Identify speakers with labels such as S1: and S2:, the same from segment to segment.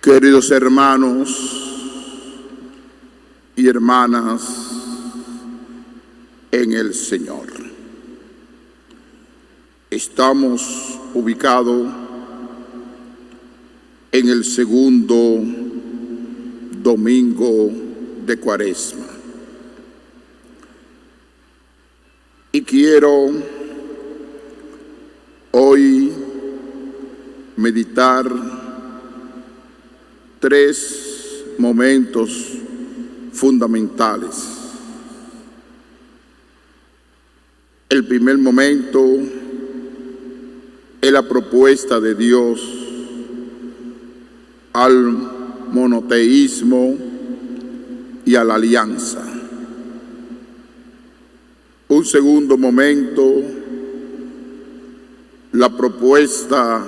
S1: Queridos hermanos y hermanas en el Señor, estamos ubicados en el segundo domingo de Cuaresma y quiero hoy meditar tres momentos fundamentales. El primer momento es la propuesta de Dios al monoteísmo y a la alianza. Un segundo momento, la propuesta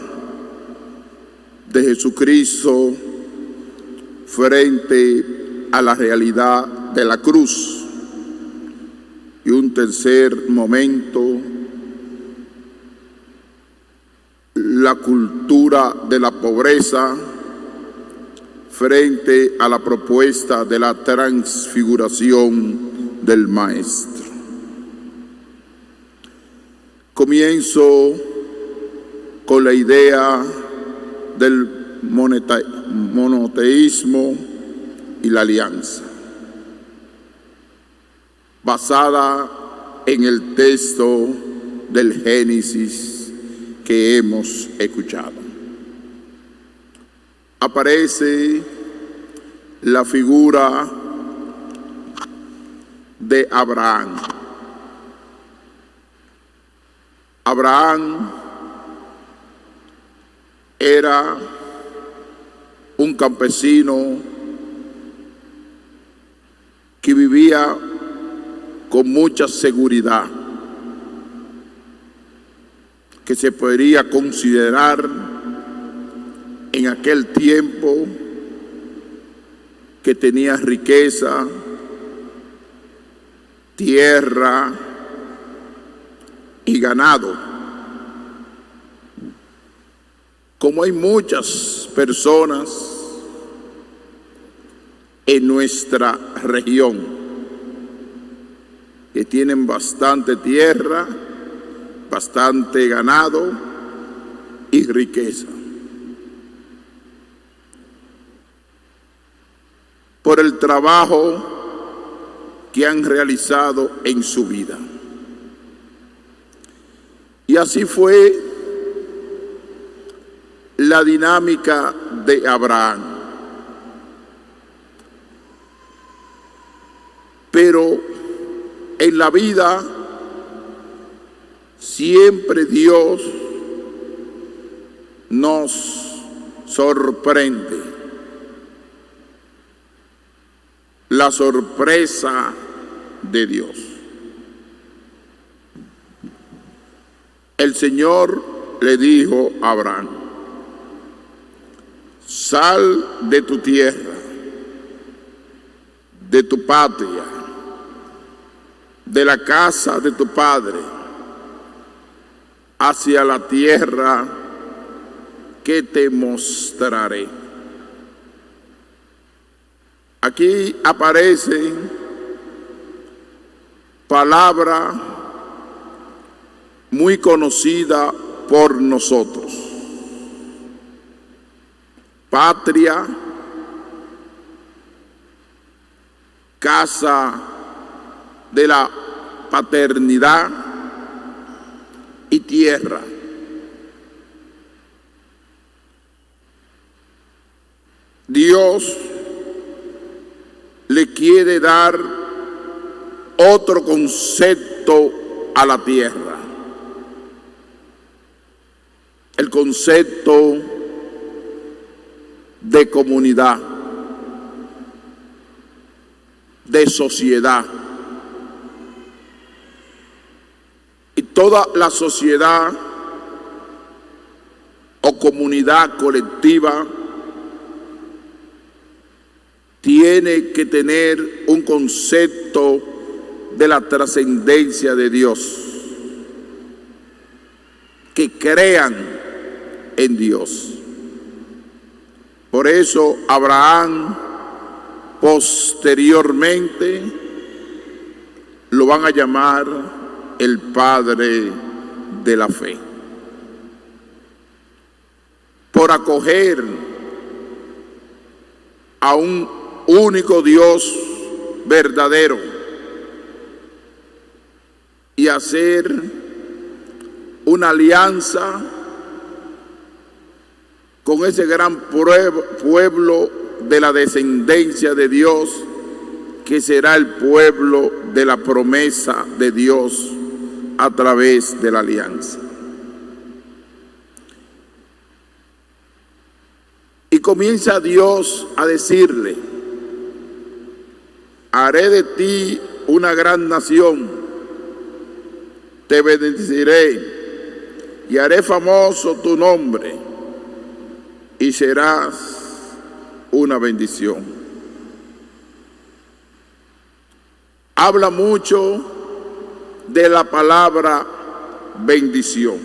S1: de Jesucristo frente a la realidad de la cruz. Y un tercer momento, la cultura de la pobreza frente a la propuesta de la transfiguración del Maestro. Comienzo con la idea del monoteísmo y la alianza, basada en el texto del Génesis que hemos escuchado. Aparece la figura de Abraham. Abraham era un campesino que vivía con mucha seguridad, que se podría considerar en aquel tiempo que tenía riqueza, tierra y ganado. Como hay muchas personas en nuestra región que tienen bastante tierra, bastante ganado y riqueza, por el trabajo que han realizado en su vida. Y así fue la dinámica de Abraham. Pero en la vida siempre Dios nos sorprende. La sorpresa de Dios. El Señor le dijo a Abraham: sal de tu tierra, de tu patria, de la casa de tu padre, hacia la tierra que te mostraré. Aquí aparece palabra muy conocida por nosotros: patria, casa de la paternidad y tierra. Dios le quiere dar otro concepto a la tierra, el concepto de comunidad, de sociedad. Y toda la sociedad o comunidad colectiva tiene que tener un concepto de la trascendencia de Dios, que crean en Dios. Por Por eso Abraham posteriormente lo van a llamar el padre de la fe. Por acoger a un único Dios verdadero y hacer una alianza con ese gran pueblo de la descendencia de Dios, que será el pueblo de la promesa de Dios a través de la alianza. Y comienza Dios a decirle: haré de ti una gran nación, te bendeciré y haré famoso tu nombre, y serás una bendición. Habla mucho de la palabra bendición,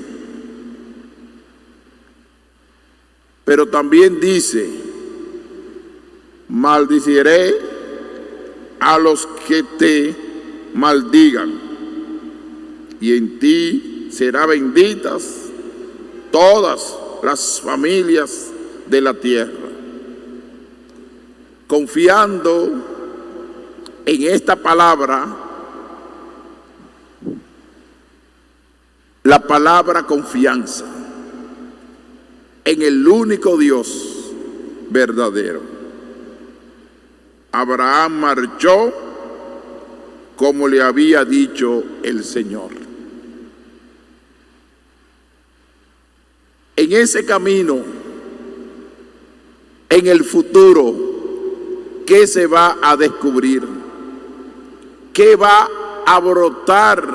S1: pero también dice: maldiciré a los que te maldigan, y en ti serán benditas todas las familias de la tierra. Confiando en esta palabra, la palabra confianza en el único Dios verdadero, Abraham marchó como le había dicho el Señor. En ese camino, en el futuro, ¿qué se va a descubrir? ¿Qué va a brotar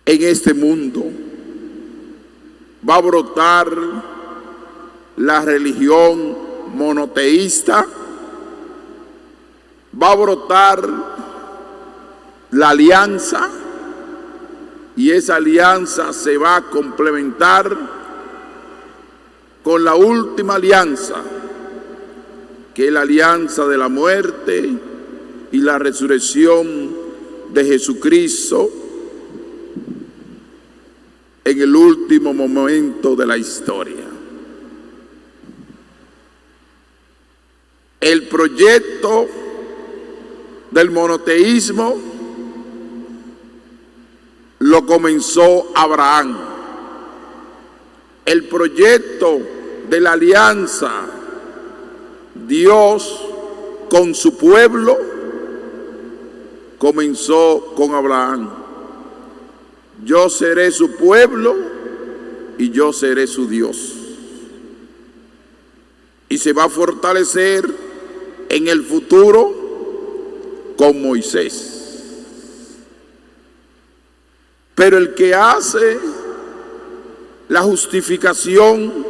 S1: en este mundo? Va a brotar la religión monoteísta, va a brotar la alianza, y esa alianza se va a complementar con la última alianza, que es la alianza de la muerte y la resurrección de Jesucristo en el último momento de la historia. El proyecto del monoteísmo lo comenzó Abraham. El proyecto de la alianza, Dios con su pueblo, comenzó con Abraham. Yo seré su pueblo y yo seré su Dios. Y se va a fortalecer en el futuro con Moisés. Pero el que hace la justificación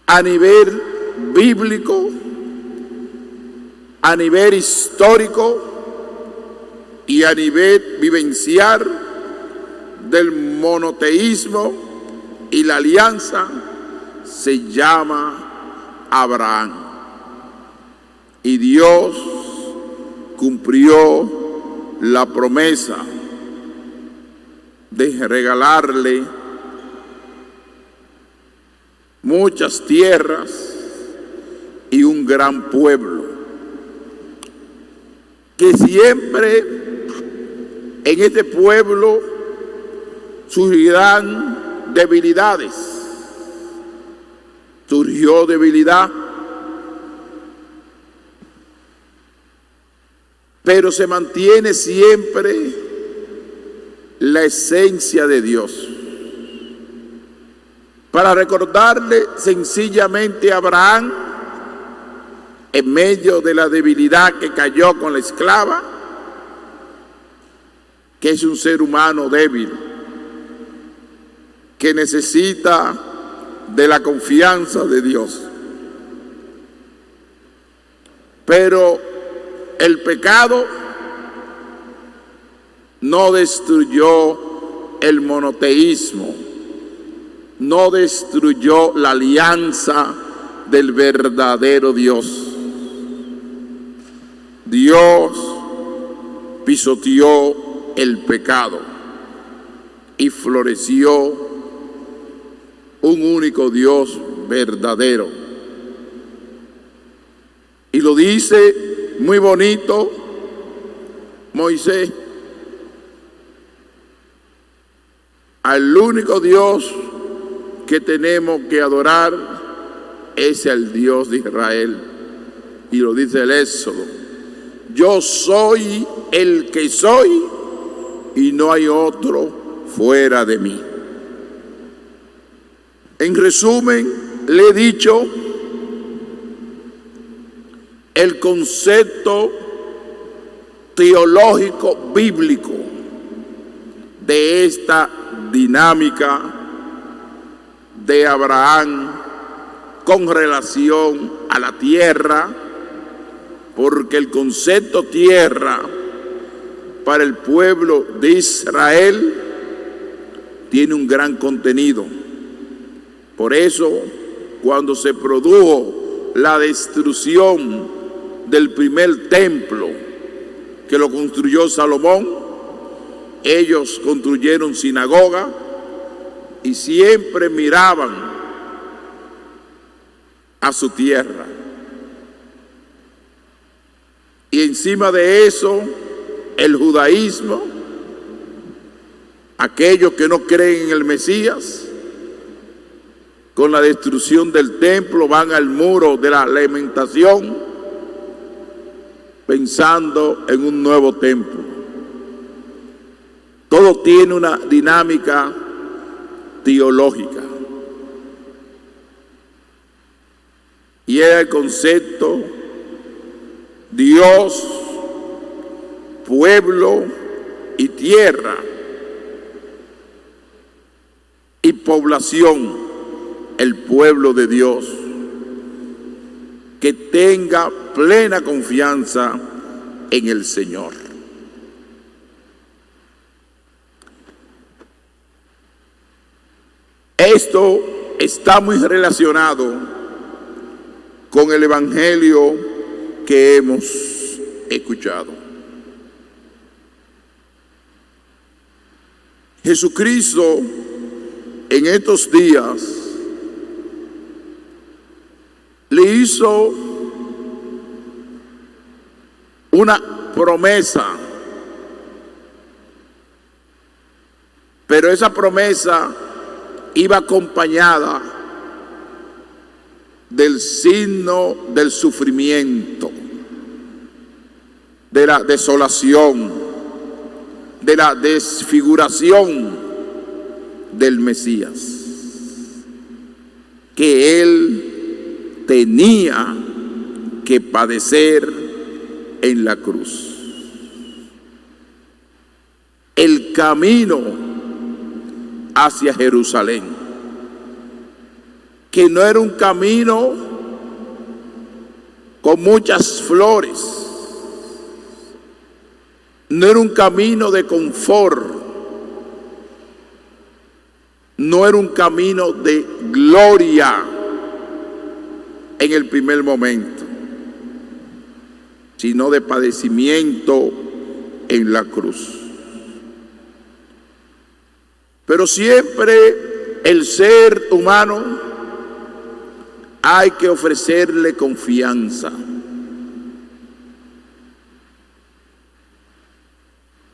S1: a nivel bíblico, a nivel histórico y a nivel vivencial del monoteísmo y la alianza, se llama Abraham. Y Dios cumplió la promesa de regalarle muchas tierras y un gran pueblo, que siempre en este pueblo surgirán debilidades. Surgió debilidad, pero se mantiene siempre la esencia de Dios. Para recordarle sencillamente a Abraham, en medio de la debilidad que cayó con la esclava, que es un ser humano débil, que necesita de la confianza de Dios. Pero el pecado no destruyó el monoteísmo, no destruyó la alianza del verdadero Dios. Dios pisoteó el pecado y floreció un único Dios verdadero. Y lo dice muy bonito Moisés: al único Dios que tenemos que adorar es el Dios de Israel. Y lo dice el Éxodo: yo soy el que soy y no hay otro fuera de mí. En resumen, le he dicho el concepto teológico bíblico de esta dinámica de Abraham con relación a la tierra, porque el concepto tierra para el pueblo de Israel tiene un gran contenido. Por eso, cuando se produjo la destrucción del primer templo que lo construyó Salomón, ellos construyeron sinagoga y siempre miraban a su tierra. Y encima de eso, el judaísmo, aquellos que no creen en el Mesías, con la destrucción del templo van al muro de la lamentación pensando en un nuevo templo. Todo tiene una dinámica teológica. Y era el concepto Dios, pueblo y tierra y población, el pueblo de Dios, que tenga plena confianza en el Señor. Esto está muy relacionado con el evangelio que hemos escuchado. Jesucristo en estos días le hizo una promesa, pero esa promesa iba acompañada del signo del sufrimiento, de la desolación, de la desfiguración del Mesías, que él tenía que padecer en la cruz. El camino hacia Jerusalén, que no era un camino con muchas flores, no era un camino de confort, no era un camino de gloria en el primer momento, sino de padecimiento en la cruz. Pero siempre el ser humano hay que ofrecerle confianza.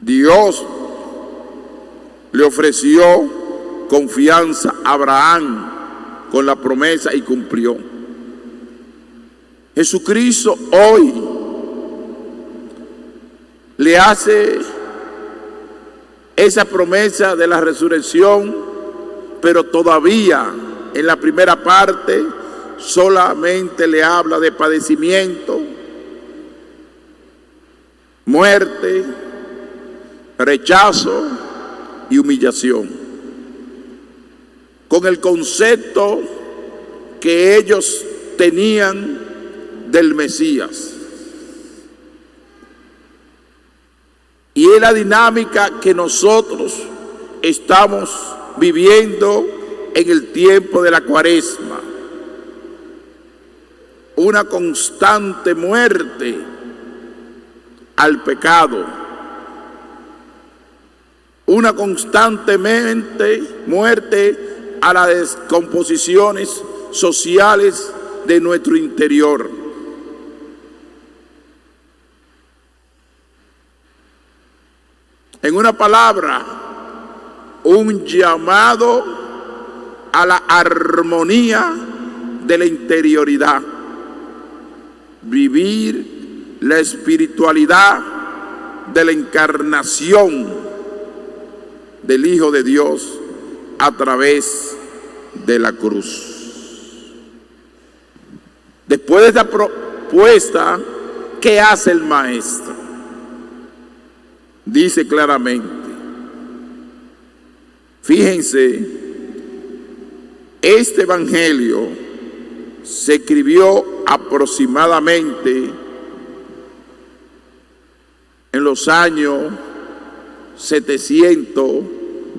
S1: Dios le ofreció confianza a Abraham con la promesa y cumplió. Jesucristo hoy le hace esa promesa de la resurrección, pero todavía en la primera parte solamente le habla de padecimiento, muerte, rechazo y humillación, con el concepto que ellos tenían del Mesías. Y es la dinámica que nosotros estamos viviendo en el tiempo de la Cuaresma, una constante muerte al pecado, una constantemente muerte a las descomposiciones sociales de nuestro interior. En una palabra, un llamado a la armonía de la interioridad, vivir la espiritualidad de la encarnación del Hijo de Dios a través de la cruz. Después de esta propuesta, ¿qué hace el Maestro? Dice claramente, fíjense, este evangelio se escribió aproximadamente en los años 700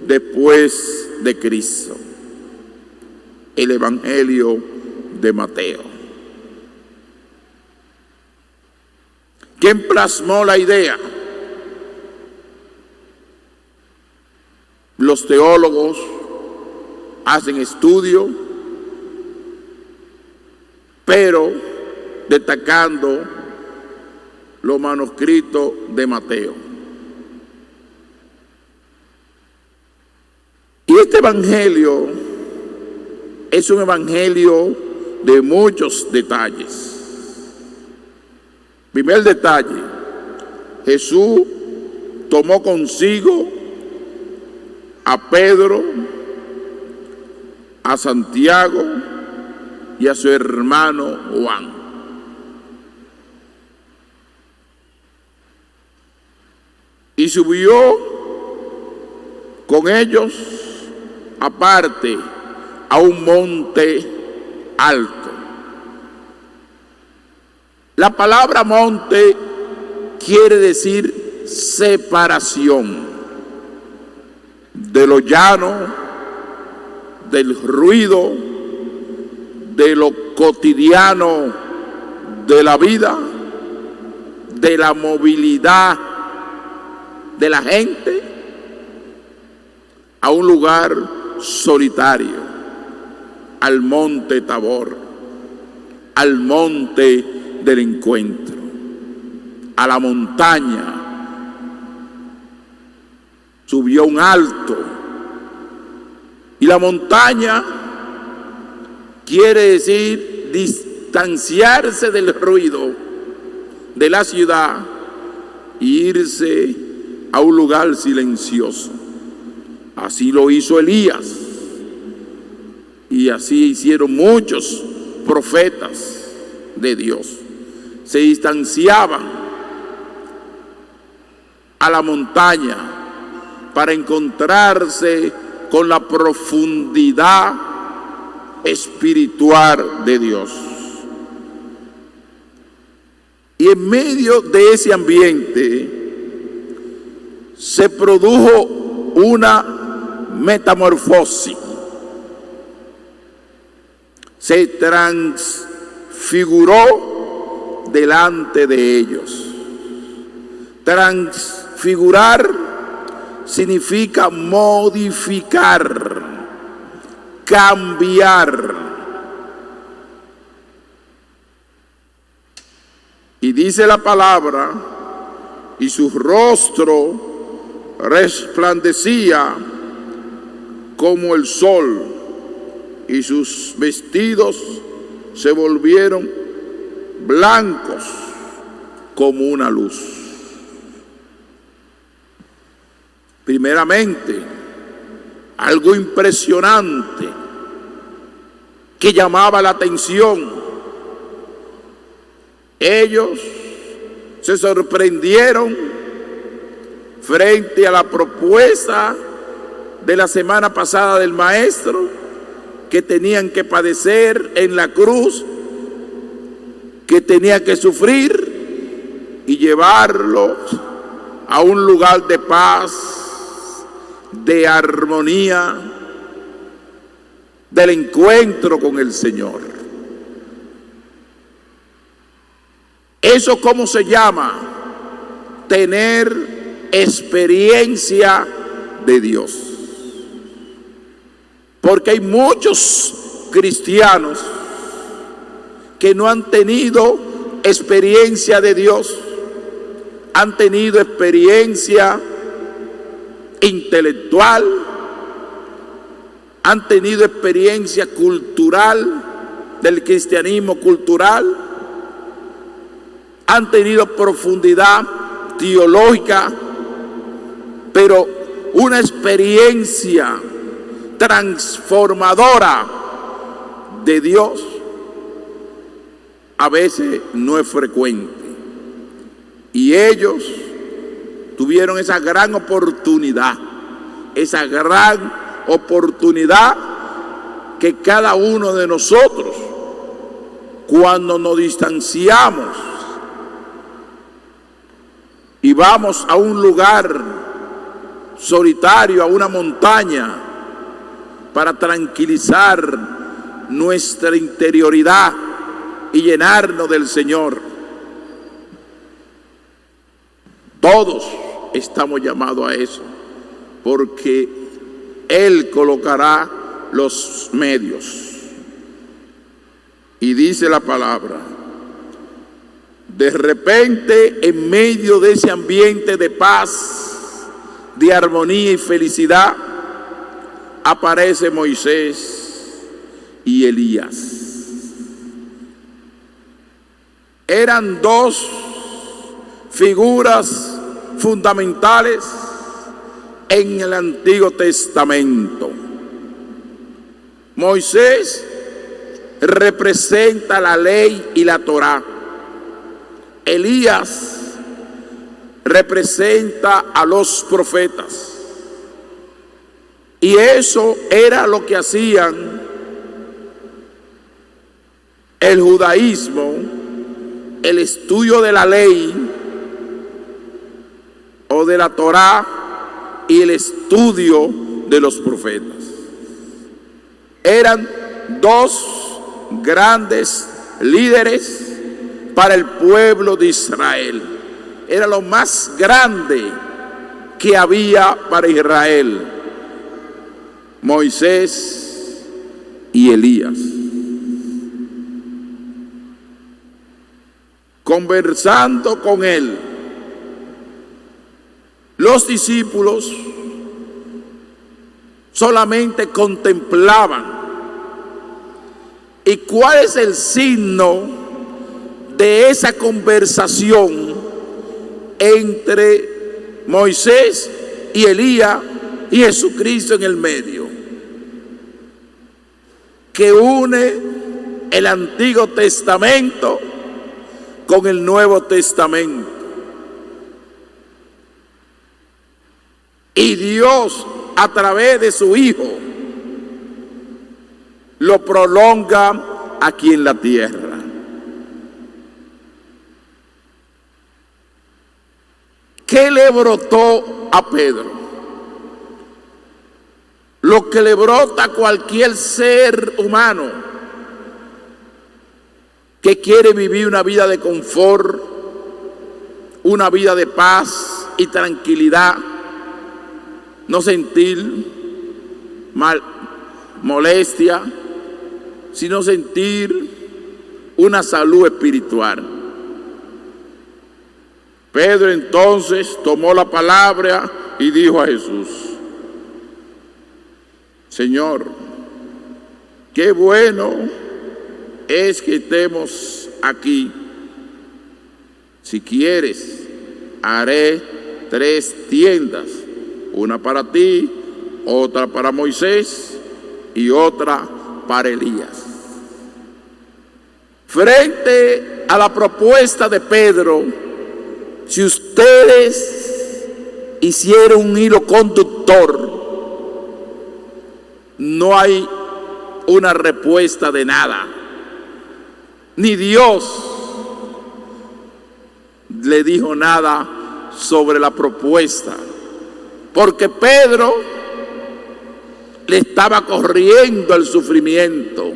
S1: después de Cristo. El evangelio de Mateo. ¿Quién plasmó la idea? Los teólogos hacen estudio, pero destacando los manuscritos de Mateo. Y este evangelio es un evangelio de muchos detalles. Primer detalle, Jesús tomó consigo a Pedro, a Santiago y a su hermano Juan. Y subió con ellos aparte a un monte alto. La palabra monte quiere decir separación de lo llano, del ruido, de lo cotidiano de la vida, de la movilidad de la gente, a un lugar solitario, al monte Tabor, al monte del encuentro, a la montaña. Subió un alto, y la montaña quiere decir distanciarse del ruido de la ciudad e irse a un lugar silencioso. Así lo hizo Elías, y así hicieron muchos profetas de Dios. Se distanciaban a la montaña para encontrarse con la profundidad espiritual de Dios. Y en medio de ese ambiente se produjo una metamorfosis. Se transfiguró delante de ellos. Transfigurar significa modificar, cambiar. Y dice la palabra, y su rostro resplandecía como el sol, y sus vestidos se volvieron blancos como una luz. Primeramente, algo impresionante que llamaba la atención. Ellos se sorprendieron frente a la propuesta de la semana pasada del Maestro, que tenían que padecer en la cruz, que tenía que sufrir y llevarlos a un lugar de paz, de armonía, del encuentro con el Señor. ¿Eso cómo se llama? Tener experiencia de Dios. Porque hay muchos cristianos que no han tenido experiencia de Dios, han tenido experiencia intelectual, han tenido experiencia cultural, del cristianismo cultural, han tenido profundidad teológica, pero una experiencia transformadora de Dios a veces no es frecuente. Y ellos tuvieron esa gran oportunidad que cada uno de nosotros, cuando nos distanciamos y vamos a un lugar solitario, a una montaña, para tranquilizar nuestra interioridad y llenarnos del Señor. Todos estamos llamados a eso, porque Él colocará los medios. Y dice la palabra, de repente, en medio de ese ambiente de paz, de armonía y felicidad, aparece Moisés y Elías. Eran dos figuras fundamentales en el Antiguo Testamento. Moisés representa la ley y la Torá. Elías representa a los profetas. Y eso era lo que hacían el judaísmo, el estudio de la ley o de la Torá y el estudio de los profetas. Eran dos grandes líderes para el pueblo de Israel. Era lo más grande que había para Israel. Moisés y Elías. Conversando con él, los discípulos solamente contemplaban. ¿Y cuál es el signo de esa conversación entre Moisés y Elías y Jesucristo en el medio, que une el Antiguo Testamento con el Nuevo Testamento? Y Dios, a través de su Hijo, lo prolonga aquí en la tierra. ¿Qué le brotó a Pedro? Lo que le brota a cualquier ser humano que quiere vivir una vida de confort, una vida de paz y tranquilidad, no sentir molestia, sino sentir una salud espiritual. Pedro entonces tomó la palabra y dijo a Jesús: Señor, qué bueno es que estemos aquí. Si quieres, haré 3 tiendas, una para ti, otra para Moisés y otra para Elías. Frente a la propuesta de Pedro, si ustedes hicieron un hilo conductor, no hay una respuesta de nada. Ni Dios le dijo nada sobre la propuesta, porque Pedro le estaba corriendo el sufrimiento,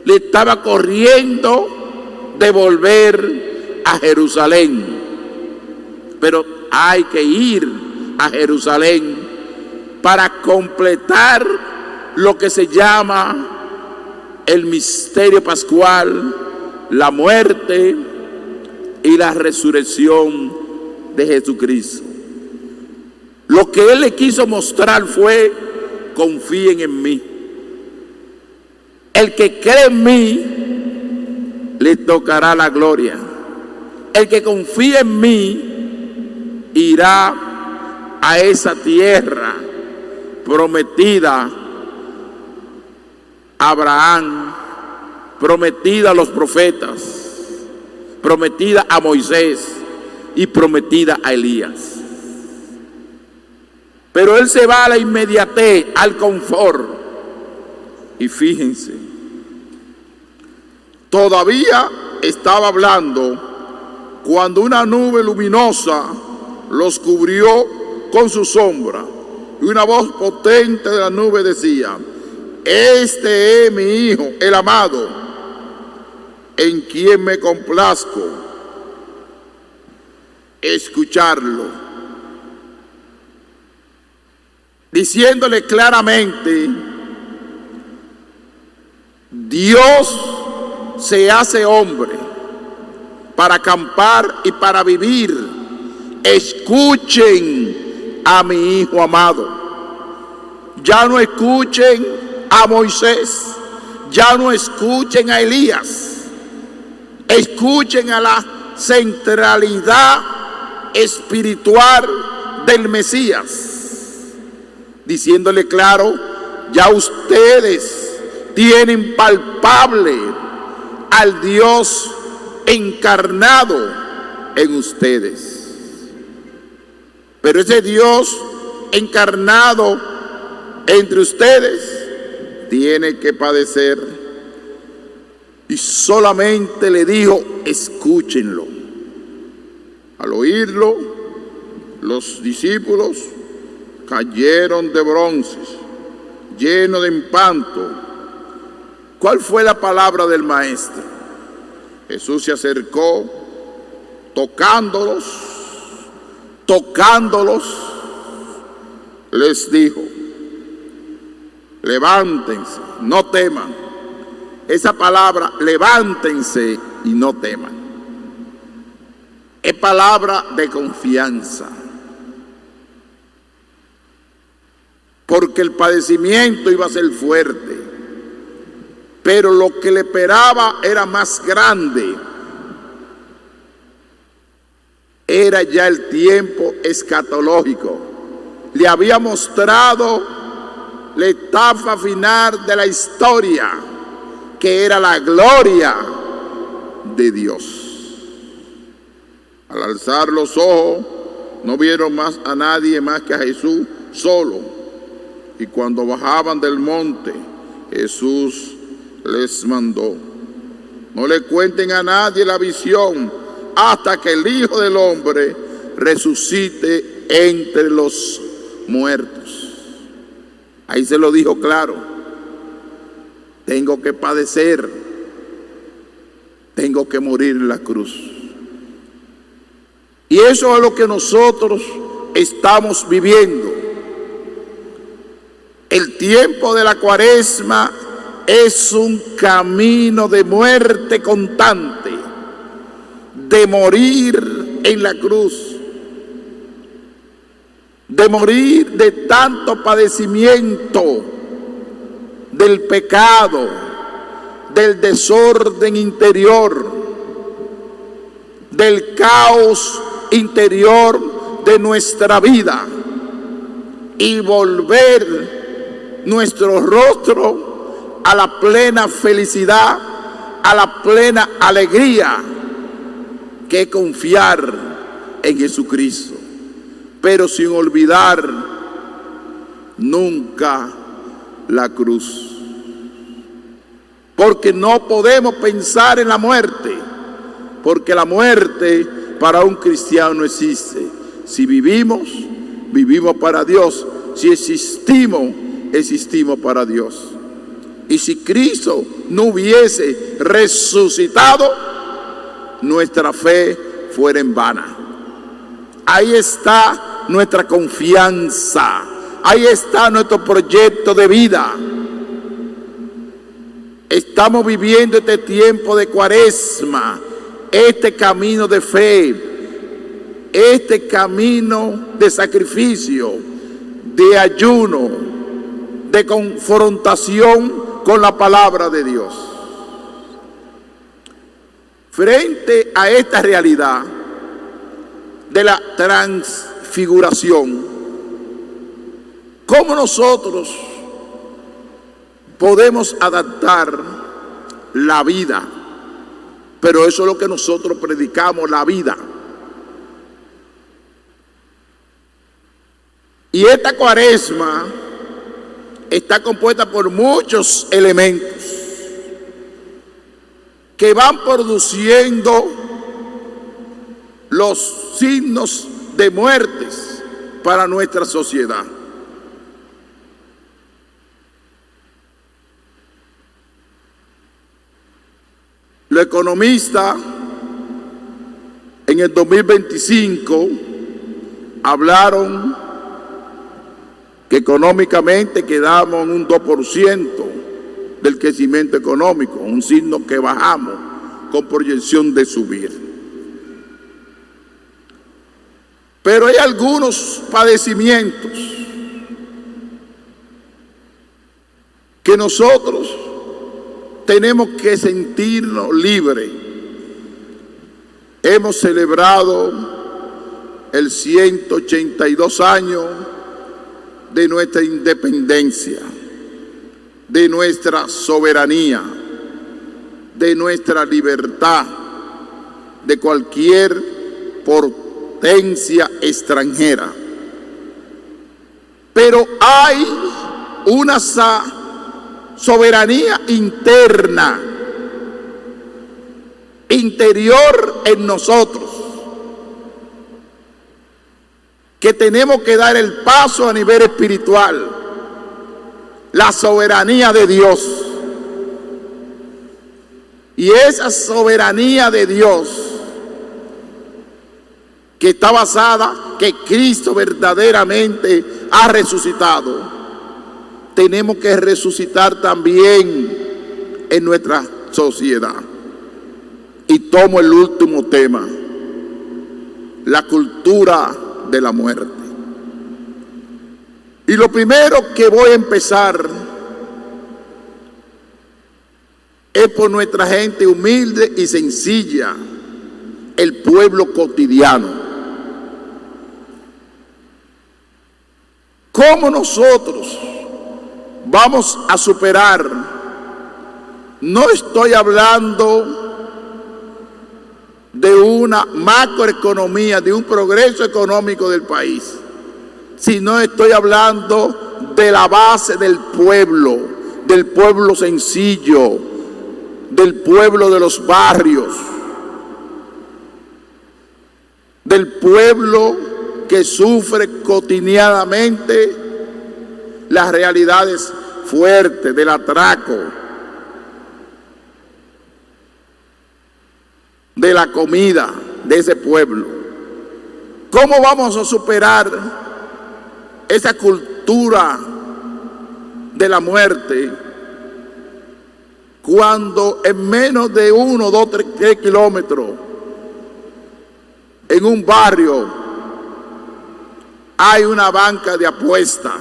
S1: le estaba corriendo de volver a Jerusalén. Pero hay que ir a Jerusalén para completar lo que se llama el misterio pascual, la muerte y la resurrección de Jesucristo. Lo que Él le quiso mostrar fue: confíen en mí. El que cree en mí, le tocará la gloria. El que confía en mí, irá a esa tierra prometida a Abraham, prometida a los profetas, prometida a Moisés y prometida a Elías. Pero él se va a la inmediatez, al confort. Y fíjense, todavía estaba hablando cuando una nube luminosa los cubrió con su sombra. Y una voz potente de la nube decía: este es mi Hijo, el amado, en quien me complazco escucharlo. Diciéndole claramente: Dios se hace hombre para acampar y para vivir. Escuchen a mi Hijo amado. Ya no escuchen a Moisés, ya no escuchen a Elías. Escuchen a la centralidad espiritual del Mesías. Diciéndole claro: ya ustedes tienen palpable al Dios encarnado en ustedes. Pero ese Dios encarnado entre ustedes tiene que padecer. Y solamente le dijo: escúchenlo. Al oírlo, los discípulos cayeron de bronces, llenos de espanto. ¿Cuál fue la palabra del Maestro? Jesús se acercó, tocándolos, les dijo: levántense, no teman. Esa palabra, levántense y no teman, es palabra de confianza. Porque el padecimiento iba a ser fuerte, pero lo que le esperaba era más grande. Era ya el tiempo escatológico. Le había mostrado la etapa final de la historia, que era la gloria de Dios. Al alzar los ojos, no vieron más a nadie más que a Jesús solo. Y cuando bajaban del monte, Jesús les mandó: no le cuenten a nadie la visión hasta que el Hijo del Hombre resucite entre los muertos. Ahí se lo dijo claro: tengo que padecer, tengo que morir en la cruz. Y eso es lo que nosotros estamos viviendo. El tiempo de la Cuaresma es un camino de muerte constante, de morir en la cruz, de morir de tanto padecimiento, del pecado, del desorden interior, del caos interior de nuestra vida, y volver nuestro rostro a la plena felicidad, a la plena alegría, que es confiar en Jesucristo, pero sin olvidar nunca la cruz. Porque no podemos pensar en la muerte, porque la muerte para un cristiano no existe. Si vivimos, vivimos para Dios. Si existimos, existimos para Dios. Y si Cristo no hubiese resucitado, nuestra fe fuera en vana. Ahí está nuestra confianza. Ahí está nuestro proyecto de vida. Estamos viviendo este tiempo de Cuaresma, este camino de fe, este camino de sacrificio, de ayuno, de confrontación con la palabra de Dios. Frente a esta realidad de la transfiguración, ¿cómo nosotros podemos adaptar la vida? Pero eso es lo que nosotros predicamos, la vida. Y esta Cuaresma está compuesta por muchos elementos que van produciendo los signos de muertes para nuestra sociedad. Los economistas en el 2025 hablaron que económicamente quedamos en un 2% del crecimiento económico, un signo que bajamos con proyección de subir. Pero hay algunos padecimientos que nosotros tenemos que sentirnos libres. Hemos celebrado el 182 años de nuestra independencia, de nuestra soberanía, de nuestra libertad de cualquier potencia extranjera. Pero hay una soberanía interna, interior en nosotros, que tenemos que dar el paso a nivel espiritual, la soberanía de Dios. Y esa soberanía de Dios, que está basada que Cristo verdaderamente ha resucitado, tenemos que resucitar también en nuestra sociedad. Y tomo el último tema, la cultura de la muerte. Y lo primero que voy a empezar es por nuestra gente humilde y sencilla, el pueblo cotidiano. ¿Cómo nosotros vamos a superar? No estoy hablando de una macroeconomía, de un progreso económico del país, sino estoy hablando de la base del pueblo sencillo, del pueblo de los barrios, del pueblo que sufre cotidianamente las realidades fuertes del atraco, de la comida de ese pueblo. ¿Cómo vamos a superar esa cultura de la muerte cuando en menos de 1, 2, 3 kilómetros en un barrio hay una banca de apuestas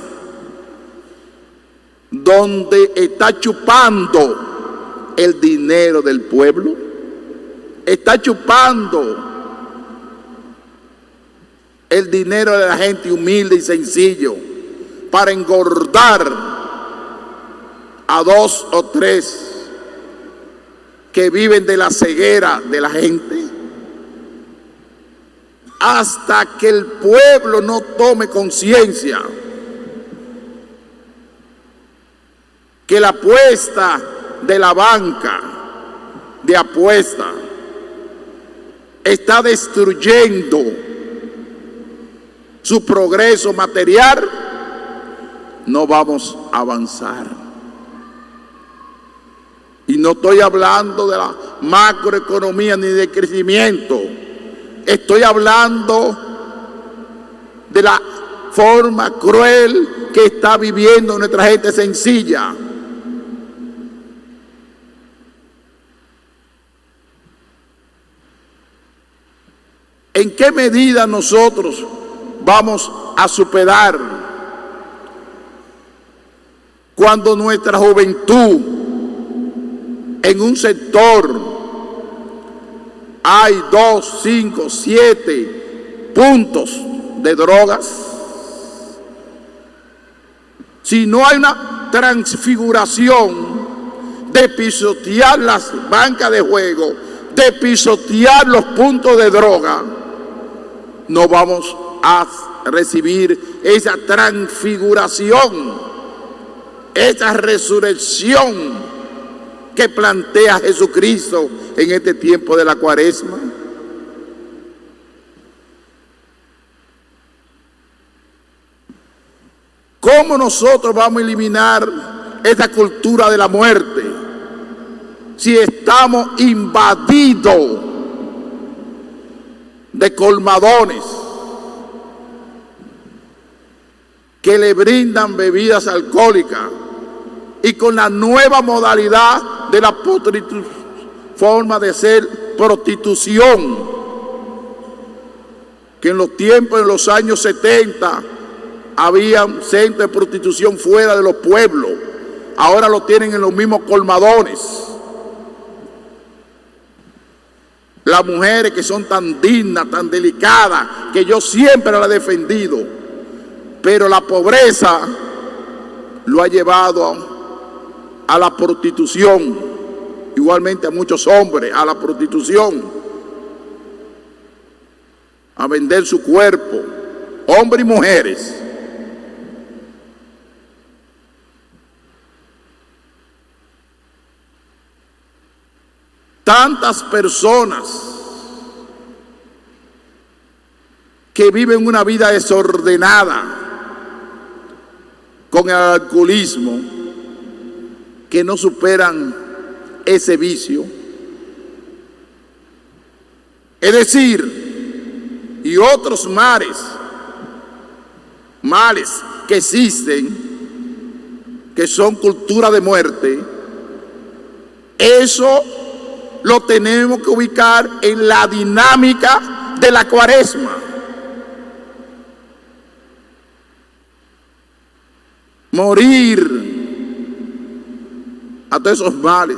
S1: donde está chupando el dinero del pueblo? Está chupando el dinero de la gente humilde y sencillo para engordar a 2 o 3 que viven de la ceguera de la gente, hasta que el pueblo no tome conciencia que la apuesta de la banca de apuesta está destruyendo su progreso material, no vamos a avanzar. Y no estoy hablando de la macroeconomía ni de crecimiento. Estoy hablando de la forma cruel que está viviendo nuestra gente sencilla. ¿En qué medida nosotros vamos a superar cuando nuestra juventud en un sector hay 2, 5, 7 puntos de drogas? Si no hay una transfiguración de pisotear las bancas de juego, de pisotear los puntos de droga, no vamos a recibir esa transfiguración, esa resurrección que plantea Jesucristo en este tiempo de la Cuaresma. ¿Cómo nosotros vamos a eliminar esta cultura de la muerte si estamos invadidos de colmadones que le brindan bebidas alcohólicas y con la nueva modalidad de la forma de ser prostitución, que en los tiempos, en los años 70, había centros de prostitución fuera de los pueblos, ahora lo tienen en los mismos colmadones. Las mujeres que son tan dignas, tan delicadas, que yo siempre las he defendido, pero la pobreza lo ha llevado a la prostitución, igualmente a muchos hombres, a la prostitución, a vender su cuerpo, hombres y mujeres. Tantas personas que viven una vida desordenada con el alcoholismo, que no superan ese vicio. Es decir, y otros males que existen, que son cultura de muerte, eso lo tenemos que ubicar en la dinámica de la Cuaresma. Morir a todos esos males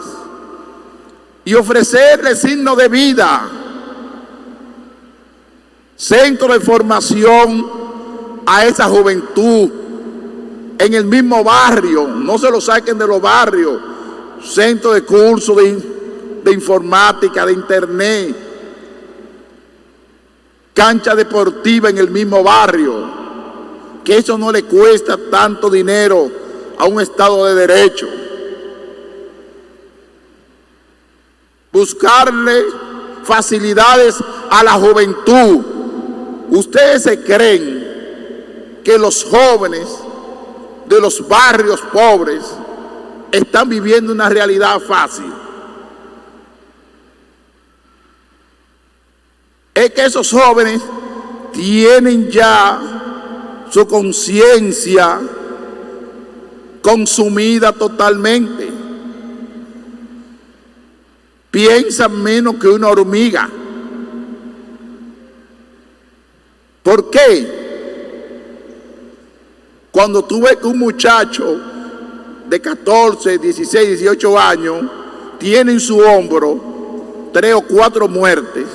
S1: y ofrecerle signo de vida, centro de formación a esa juventud en el mismo barrio, no se lo saquen de los barrios, centro de curso de informática, de internet, cancha deportiva en el mismo barrio, que eso no le cuesta tanto dinero a un Estado de Derecho. Buscarle facilidades a la juventud. Ustedes se creen que los jóvenes de los barrios pobres están viviendo una realidad fácil. Es que esos jóvenes tienen ya su conciencia consumida totalmente. Piensan menos que una hormiga. ¿Por qué? Cuando tú ves que un muchacho de 14, 16, 18 años tiene en su hombro 3 o 4 muertes,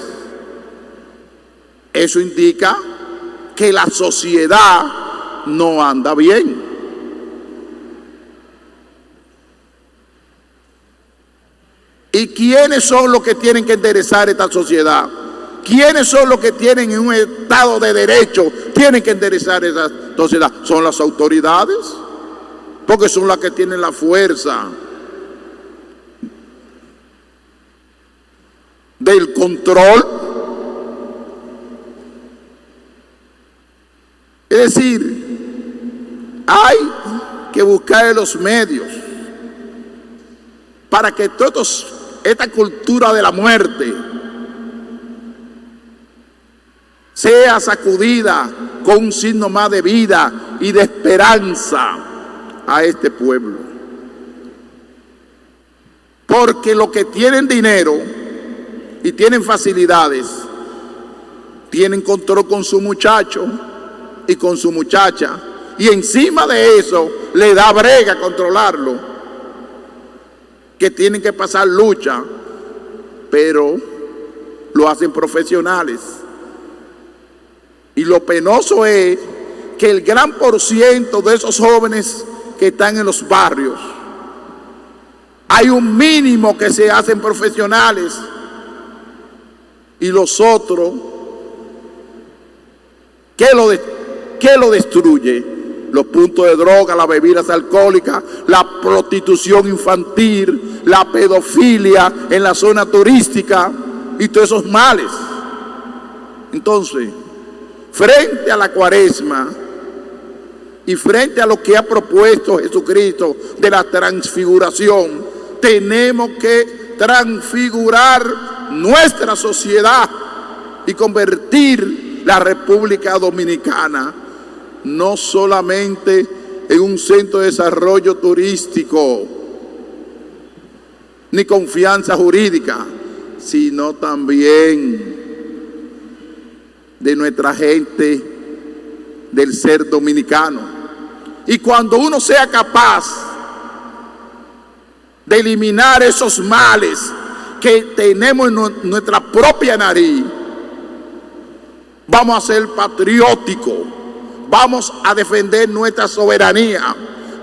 S1: eso indica que la sociedad no anda bien. ¿Y quiénes son los que tienen que enderezar esta sociedad? ¿Quiénes son los que tienen en un estado de derecho, tienen que enderezar esa sociedad? Son las autoridades, porque son las que tienen la fuerza del control. Es decir, hay que buscar los medios para que esta cultura de la muerte sea sacudida con un signo más de vida y de esperanza a este pueblo. Porque los que tienen dinero y tienen facilidades, tienen control con su muchacho y con su muchacha, y encima de eso le da brega controlarlo, que tienen que pasar lucha, pero lo hacen profesionales. Y lo penoso es que el gran porciento de esos jóvenes que están en los barrios, hay un mínimo que se hacen profesionales y los otros, ¿qué lo destruye? Los puntos de droga, las bebidas alcohólicas, la prostitución infantil, la pedofilia en la zona turística y todos esos males. Entonces, frente a la Cuaresma y frente a lo que ha propuesto Jesucristo de la transfiguración, tenemos que transfigurar nuestra sociedad y convertir la República Dominicana no solamente en un centro de desarrollo turístico ni confianza jurídica, sino también de nuestra gente, del ser dominicano. Y cuando uno sea capaz de eliminar esos males que tenemos en nuestra propia nariz, vamos a ser patrióticos, vamos a defender nuestra soberanía,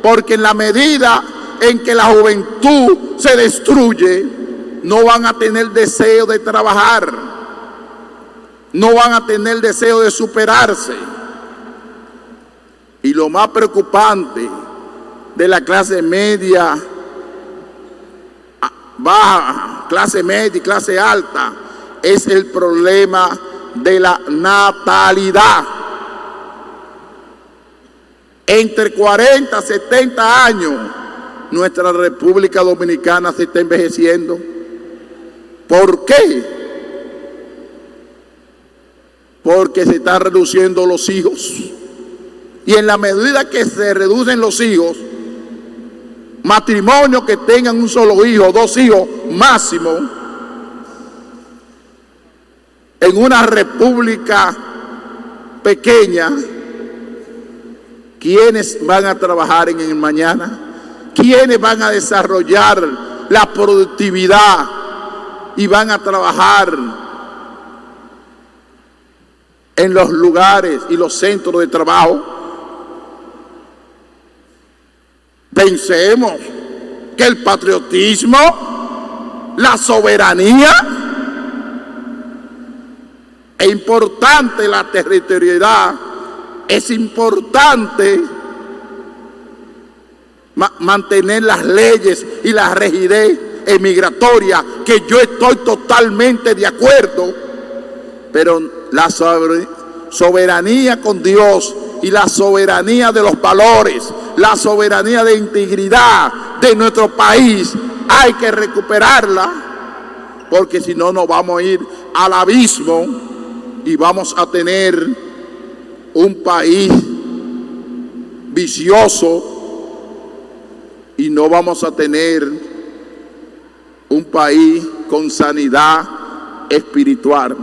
S1: porque en la medida en que la juventud se destruye, no van a tener deseo de trabajar, no van a tener deseo de superarse. Y lo más preocupante de la clase media, baja, clase media y clase alta, es el problema de la natalidad. Entre 40 y 70 años, nuestra República Dominicana se está envejeciendo. ¿Por qué? Porque se están reduciendo los hijos. Y en la medida que se reducen los hijos, matrimonios que tengan un solo hijo, 2 hijos máximo, en una república pequeña, ¿quiénes van a trabajar en el mañana? ¿Quiénes van a desarrollar la productividad y van a trabajar en los lugares y los centros de trabajo? Pensemos que el patriotismo, la soberanía, es importante, la territorialidad, es importante mantener las leyes y la rigidez migratoria, que yo estoy totalmente de acuerdo, pero la soberanía con Dios y la soberanía de los valores, la soberanía de integridad de nuestro país, hay que recuperarla, porque si no nos vamos a ir al abismo y vamos a tener un país vicioso y no vamos a tener un país con sanidad espiritual.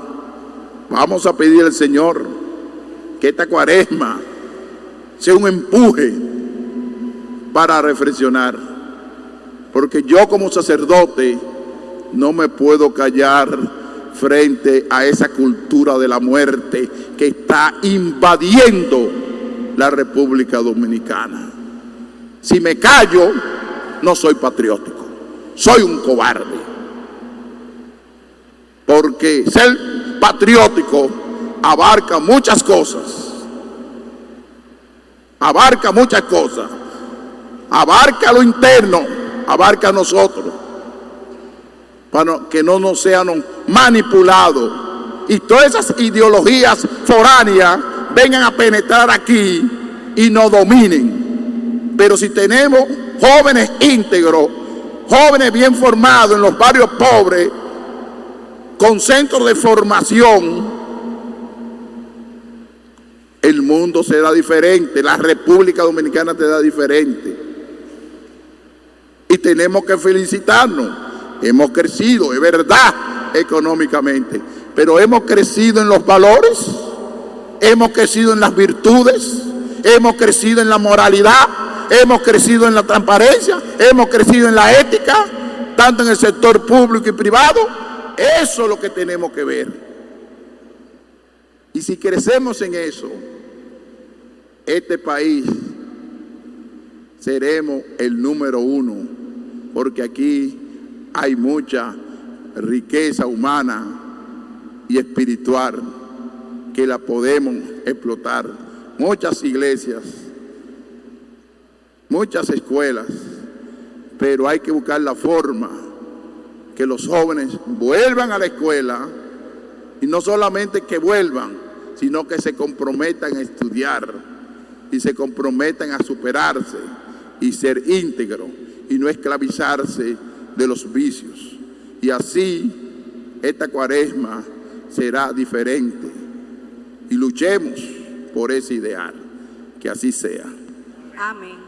S1: Vamos a pedir al Señor que esta Cuaresma sea un empuje para reflexionar, porque yo como sacerdote no me puedo callar frente a esa cultura de la muerte que está invadiendo la República Dominicana. Si me callo, no soy patriótico, soy un cobarde, porque ser patriótico abarca muchas cosas, abarca lo interno, abarca a nosotros, para que no nos sean manipulados y todas esas ideologías foráneas vengan a penetrar aquí y nos dominen. Pero si tenemos jóvenes íntegros, jóvenes bien formados en los barrios pobres, con centros de formación, el mundo será diferente, la República Dominicana será diferente. Y tenemos que felicitarnos. Hemos crecido, es verdad, económicamente, pero hemos crecido en los valores, hemos crecido en las virtudes, hemos crecido en la moralidad, hemos crecido en la transparencia, hemos crecido en la ética, tanto en el sector público y privado. Eso es lo que tenemos que ver. Y si crecemos en eso, este país seremos el número 1, porque aquí hay mucha riqueza humana y espiritual que la podemos explotar. Muchas iglesias, muchas escuelas, pero hay que buscar la forma que los jóvenes vuelvan a la escuela, y no solamente que vuelvan, sino que se comprometan a estudiar y se comprometan a superarse y ser íntegros y no esclavizarse de los vicios. Y así esta Cuaresma será diferente, y luchemos por ese ideal, que así sea.
S2: Amén.